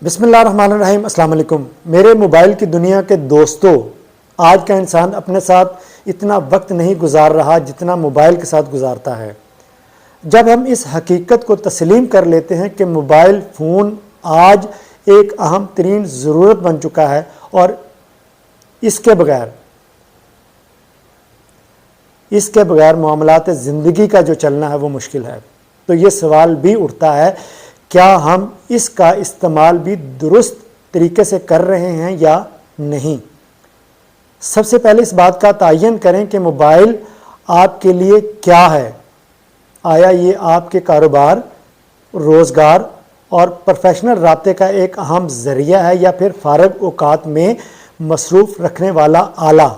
बिस्मिल्लाहिर्रहमानिर्रहीम। अस्सलाम वालेकुम। मेरे मोबाइल की दुनिया के दोस्तों, आज का इंसान अपने साथ इतना वक्त नहीं गुजार रहा जितना मोबाइल के साथ गुजारता है। जब हम इस हकीकत को तस्लीम कर लेते हैं कि मोबाइल फ़ोन आज एक अहम तरीन ज़रूरत बन चुका है और इसके बगैर मामलात ज़िंदगी का जो चलना है वो मुश्किल है, तो ये सवाल भी उठता है, क्या हम इसका इस्तेमाल भी दुरुस्त तरीके से कर रहे हैं या नहीं। सबसे पहले इस बात का तयन करें कि मोबाइल आपके लिए क्या है। आया ये आपके कारोबार, रोज़गार और प्रोफेशनल राब्ते का एक अहम ज़रिया है या फिर फ़ारग औकात में मसरूफ़ रखने वाला आला।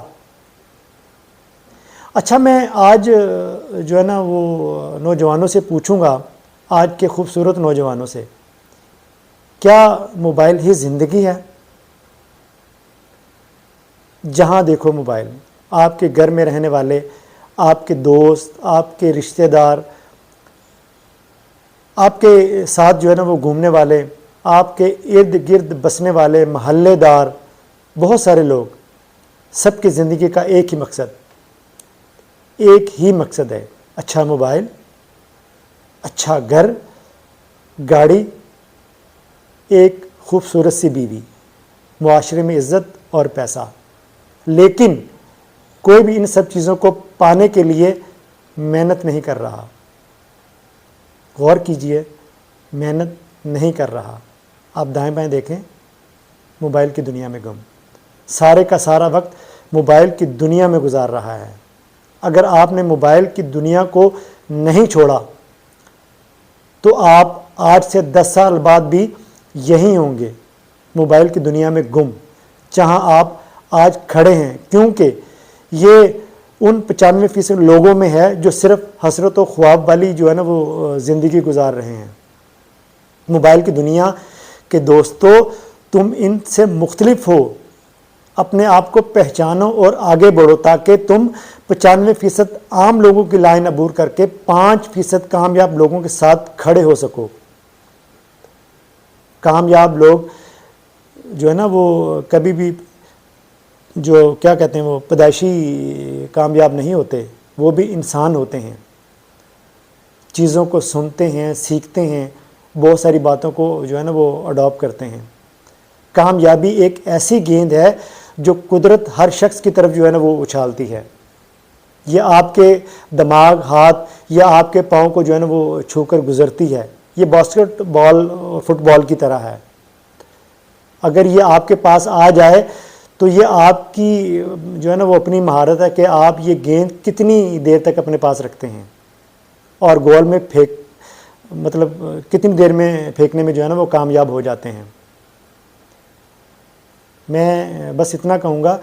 अच्छा, मैं आज जो है ना वो नौजवानों से पूछूंगा, आज के खूबसूरत नौजवानों से, क्या मोबाइल ही ज़िंदगी है। जहाँ देखो मोबाइल, आपके घर में रहने वाले, आपके दोस्त, आपके रिश्तेदार, आपके साथ जो है ना वो घूमने वाले, आपके इर्द गिर्द बसने वाले महल्लेदार, बहुत सारे लोग, सबकी ज़िंदगी का एक ही मकसद है, अच्छा मोबाइल, अच्छा घर, गाड़ी, एक खूबसूरत सी बीवी, मुआशरे में इज़्ज़त और पैसा। लेकिन कोई भी इन सब चीज़ों को पाने के लिए मेहनत नहीं कर रहा। गौर कीजिए, मेहनत नहीं कर रहा। आप दाएं बाएं देखें, मोबाइल की दुनिया में गुम, सारे का सारा वक्त मोबाइल की दुनिया में गुजार रहा है। अगर आपने मोबाइल की दुनिया को नहीं छोड़ा तो आप आज से 10 साल बाद भी यहीं होंगे, मोबाइल की दुनिया में गुम, जहां आप आज खड़े हैं, क्योंकि ये उन 95% लोगों में है जो सिर्फ हसरत व ख्वाब वाली जो है ना वो ज़िंदगी गुजार रहे हैं। मोबाइल की दुनिया के दोस्तों, तुम इनसे मुख्तलिफ हो। अपने आप को पहचानो और आगे बढ़ो ताकि तुम 95% आम लोगों की लाइन अबूर करके 5% कामयाब लोगों के साथ खड़े हो सको। कामयाब लोग जो है ना वो कभी भी जो क्या कहते हैं वो पैदाइशी कामयाब नहीं होते, वो भी इंसान होते हैं, चीज़ों को सुनते हैं, सीखते हैं, बहुत सारी बातों को जो है ना वो अडॉप्ट करते हैं। कामयाबी एक ऐसी गेंद है जो कुदरत हर शख्स की तरफ जो है ना वो उछालती है। ये आपके दिमाग, हाथ या आपके पाँव को जो है ना वो छूकर गुजरती है। ये बास्केटबॉल और फुटबॉल की तरह है। अगर ये आपके पास आ जाए तो ये आपकी जो है ना वो अपनी महारत है कि आप ये गेंद कितनी देर तक अपने पास रखते हैं और गोल में मतलब कितनी देर में फेंकने में जो है ना वो कामयाब हो जाते हैं। मैं बस इतना कहूँगा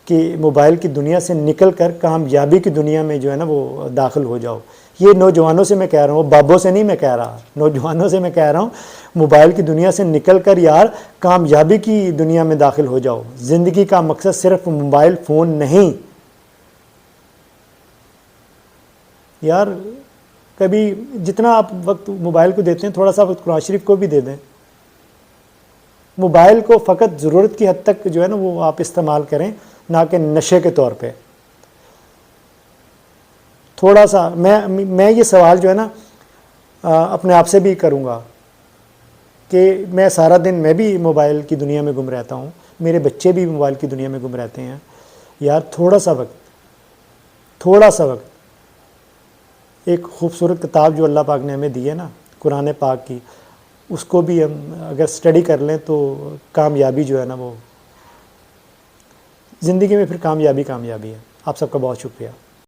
कि मोबाइल की दुनिया से निकल कर कामयाबी की दुनिया में जो है ना वो दाखिल हो जाओ। ये नौजवानों से मैं कह रहा हूँ, बाबों से नहीं मैं कह रहा, नौजवानों से मैं कह रहा हूँ, मोबाइल की दुनिया से निकल कर यार कामयाबी की दुनिया में दाखिल हो जाओ। ज़िंदगी का मकसद सिर्फ मोबाइल फ़ोन नहीं। यार कभी जितना आप वक्त मोबाइल को देते हैं, थोड़ा सा वक्त कुरान शरीफ को भी दे दें। मोबाइल को फ़कत ज़रूरत की हद तक जो है ना वो आप इस्तेमाल करें, ना कि नशे के तौर पे। थोड़ा सा मैं ये सवाल जो है ना अपने आप से भी करूँगा कि मैं सारा दिन मैं भी मोबाइल की दुनिया में गुम रहता हूँ, मेरे बच्चे भी मोबाइल की दुनिया में गुम रहते हैं। यार थोड़ा सा वक्त एक खूबसूरत किताब जो अल्लाह पाक ने हमें दी है ना, कुरान पाक की, उसको भी हम अगर स्टडी कर लें तो कामयाबी जो है ना वो ज़िंदगी में फिर कामयाबी है। आप सबका बहुत शुक्रिया।